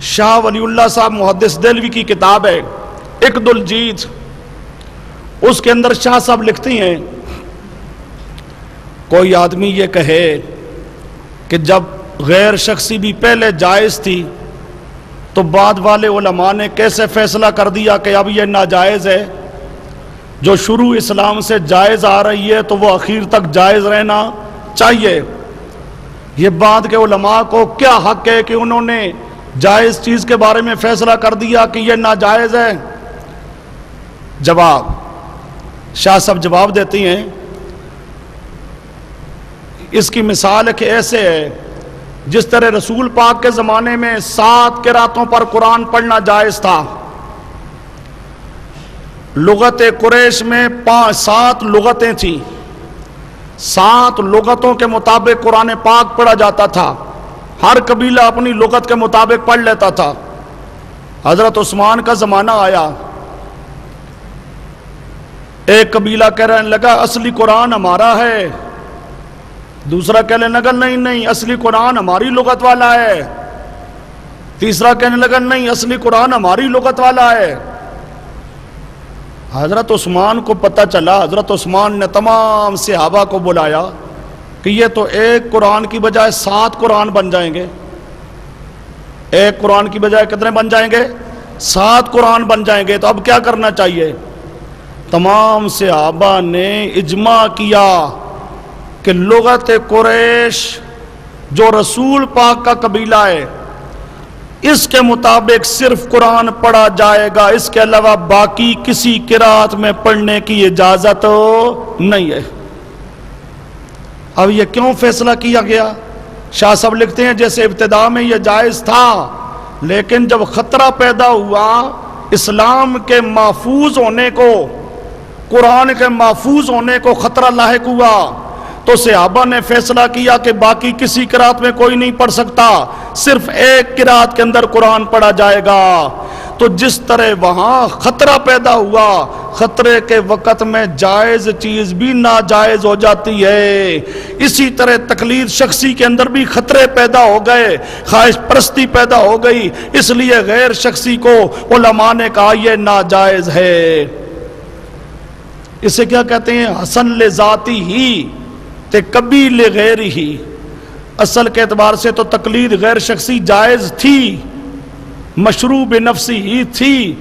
شاہ ولی اللہ صاحب محدث دہلوی کی کتاب ہے عقد الجید، اس کے اندر شاہ صاحب لکھتی ہیں کوئی آدمی یہ کہے کہ جب غیر شخصی بھی پہلے جائز تھی تو بعد والے علماء نے کیسے فیصلہ کر دیا کہ اب یہ ناجائز ہے؟ جو شروع اسلام سے جائز آ رہی ہے تو وہ اخیر تک جائز رہنا چاہیے۔ یہ بعد کے علماء کو کیا حق ہے کہ انہوں نے جائز چیز کے بارے میں فیصلہ کر دیا کہ یہ ناجائز ہے؟ جواب شاہ صاحب جواب دیتی ہیں، اس کی مثال ہے کہ ایسے ہے جس طرح رسول پاک کے زمانے میں 7 قراتوں پر قرآن پڑھنا جائز تھا۔ لغت قریش میں 7 لغتیں تھیں، 7 لغتوں کے مطابق قرآن پاک پڑھا جاتا تھا، ہر قبیلہ اپنی لغت کے مطابق پڑھ لیتا تھا۔ حضرت عثمان کا زمانہ آیا، ایک قبیلہ کہنے لگا اصلی قرآن ہمارا ہے، دوسرا کہنے لگا نہیں اصلی قرآن ہماری لغت والا ہے، تیسرا کہنے لگا نہیں اصلی قرآن ہماری لغت والا ہے۔ حضرت عثمان کو پتہ چلا، حضرت عثمان نے تمام صحابہ کو بلایا کہ یہ تو ایک قرآن کی بجائے 7 قرآن بن جائیں گے، ایک قرآن کی بجائے کتنے بن جائیں گے؟ 7 قرآن بن جائیں گے، تو اب کیا کرنا چاہیے؟ تمام صحابہ نے اجماع کیا کہ لغت قریش جو رسول پاک کا قبیلہ ہے اس کے مطابق صرف قرآن پڑھا جائے گا، اس کے علاوہ باقی کسی قرات میں پڑھنے کی اجازت نہیں ہے۔ اب یہ کیوں فیصلہ کیا گیا؟ شاہ صاحب لکھتے ہیں جیسے ابتدا میں یہ جائز تھا، لیکن جب خطرہ پیدا ہوا اسلام کے محفوظ ہونے کو، قرآن کے محفوظ ہونے کو خطرہ لاحق ہوا تو صحابہ نے فیصلہ کیا کہ باقی کسی قرات میں کوئی نہیں پڑھ سکتا، صرف ایک قرات کے اندر قرآن پڑھا جائے گا۔ تو جس طرح وہاں خطرہ پیدا ہوا، خطرے کے وقت میں جائز چیز بھی ناجائز ہو جاتی ہے، اسی طرح تقلید شخصی کے اندر بھی خطرے پیدا ہو گئے، خواہش پرستی پیدا ہو گئی، اس لیے غیر شخصی کو علماء نے کہا یہ ناجائز ہے۔ اسے کیا کہتے ہیں؟ حسن لذاتی ہی تے کبھی لغیر ہی۔ اصل کے اعتبار سے تو تقلید غیر شخصی جائز تھی، مشروع بنفسی ہی تھی،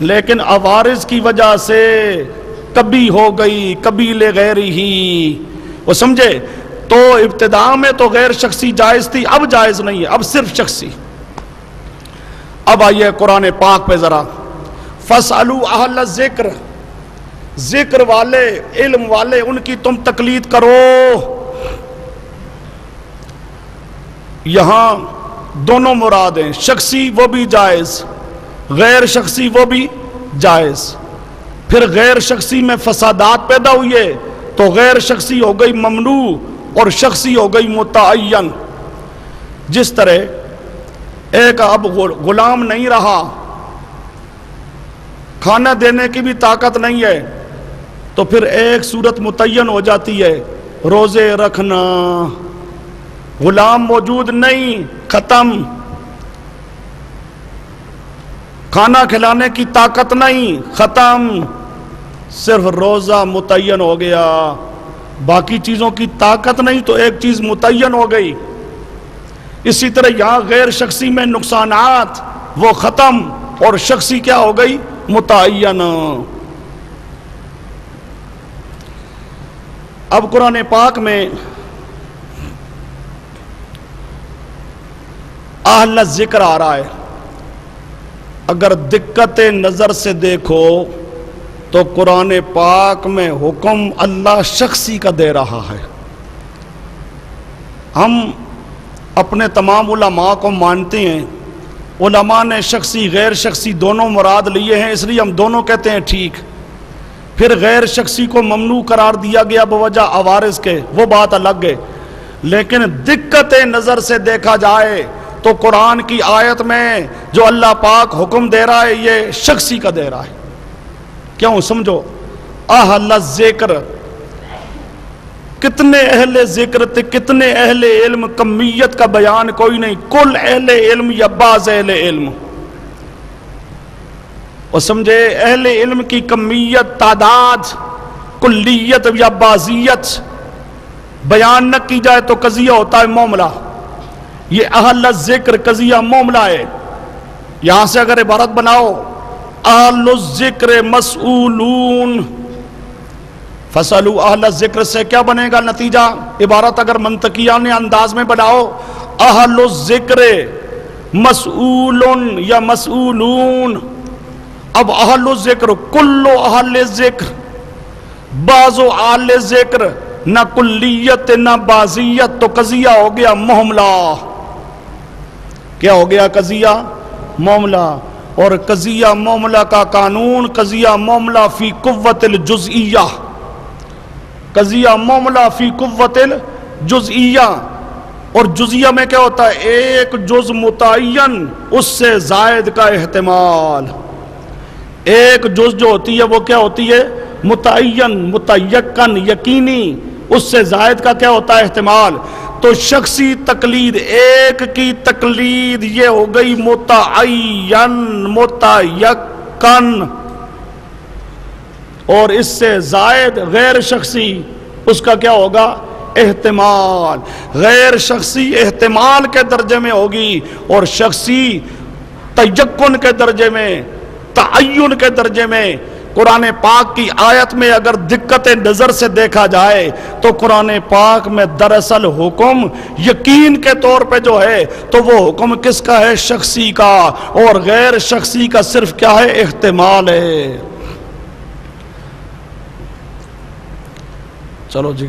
لیکن عوارض کی وجہ سے کبھی ہو گئی، کبھی لغیر ہی، وہ سمجھے؟ تو ابتدا میں تو غیر شخصی جائز تھی، اب جائز نہیں ہے، اب صرف شخصی۔ اب آئیے قرآن پاک پہ ذرا، فَاسْأَلُوا أَهْلَ الذِّكْرِ، ذکر والے، علم والے، ان کی تم تقلید کرو۔ یہاں دونوں مراد ہیں، شخصی وہ بھی جائز، غیر شخصی وہ بھی جائز۔ پھر غیر شخصی میں فسادات پیدا ہوئے تو غیر شخصی ہو گئی ممنوع اور شخصی ہو گئی متعین۔ جس طرح ایک اب غلام نہیں رہا، کھانا دینے کی بھی طاقت نہیں ہے، تو پھر ایک صورت متعین ہو جاتی ہے، روزے رکھنا۔ غلام موجود نہیں، ختم۔ کھانا کھلانے کی طاقت نہیں، ختم، صرف روزہ متعین ہو گیا۔ باقی چیزوں کی طاقت نہیں تو ایک چیز متعین ہو گئی۔ اسی طرح یہاں غیر شخصی میں نقصانات وہ ختم اور شخصی کیا ہو گئی؟ متعین۔ اب قرآن پاک میں اہل ذکر آ رہا ہے، اگر دقت نظر سے دیکھو تو قرآن پاک میں حکم اللہ شخصی کا دے رہا ہے۔ ہم اپنے تمام علماء کو مانتے ہیں، علماء نے شخصی غیر شخصی دونوں مراد لیے ہیں، اس لیے ہم دونوں کہتے ہیں ٹھیک۔ پھر غیر شخصی کو ممنوع قرار دیا گیا بوجہ عوارض کے، وہ بات الگ ہے، لیکن دقت نظر سے دیکھا جائے تو قرآن کی آیت میں جو اللہ پاک حکم دے رہا ہے یہ شخصی کا دے رہا ہے۔ کیوں؟ سمجھو، اہل الذکر، کتنے اہل ذکر تھے، کتنے اہل علم، کمیت کا بیان کوئی نہیں، کل اہل علم یا بعض اہل علم. اور سمجھے اہل علم کی کمیت، تعداد، کلیت یا بعضیت بیان نہ کی جائے تو قضیہ ہوتا ہے معاملہ. یہ اہل الذکر قضیہ معاملہ ہے. یہاں سے اگر عبارت بناؤ اہل الذکر مسئولون، فسألوا اہل الذکر سے کیا بنے گا نتیجہ؟ عبارت اگر منطقیانہ انداز میں بناؤ اہل الذکر مسئولن یا مسئولون. اب اہل الذکر کلو اہل ذکر، بعض اہل ذکر، نہ کلیت نہ بعضیت، تو قضیہ ہو گیا معاملہ. کیا ہو گیا؟ قضیہ معاملہ. اور قضیہ معاملہ کا قانون قضیہ معاملہ فی قوت الجزئیہ، قضیہ معاملہ فی قوت الجزئیہ. اور جزئیہ میں کیا ہوتا ہے؟ ایک جز متعین، اس سے زائد کا احتمال. ایک جز جو ہوتی ہے وہ کیا ہوتی ہے؟ متعین، متیقن، یقینی، اس سے زائد کا کیا ہوتا ہے؟ احتمال. تو شخصی تقلید، ایک کی تقلید یہ ہو گئی متعین، متیقن. اور اس سے زائد غیر شخصی، اس کا کیا ہوگا؟ احتمال. غیر شخصی احتمال کے درجے میں ہوگی اور شخصی تیقن کے درجے میں، تعین کے درجے میں. قرآن پاک کی آیت میں اگر دقت نظر سے دیکھا جائے تو قرآن پاک میں دراصل حکم یقین کے طور پہ جو ہے تو وہ حکم کس کا ہے؟ شخصی کا. اور غیر شخصی کا صرف کیا ہے؟ احتمال ہے. چلو جی.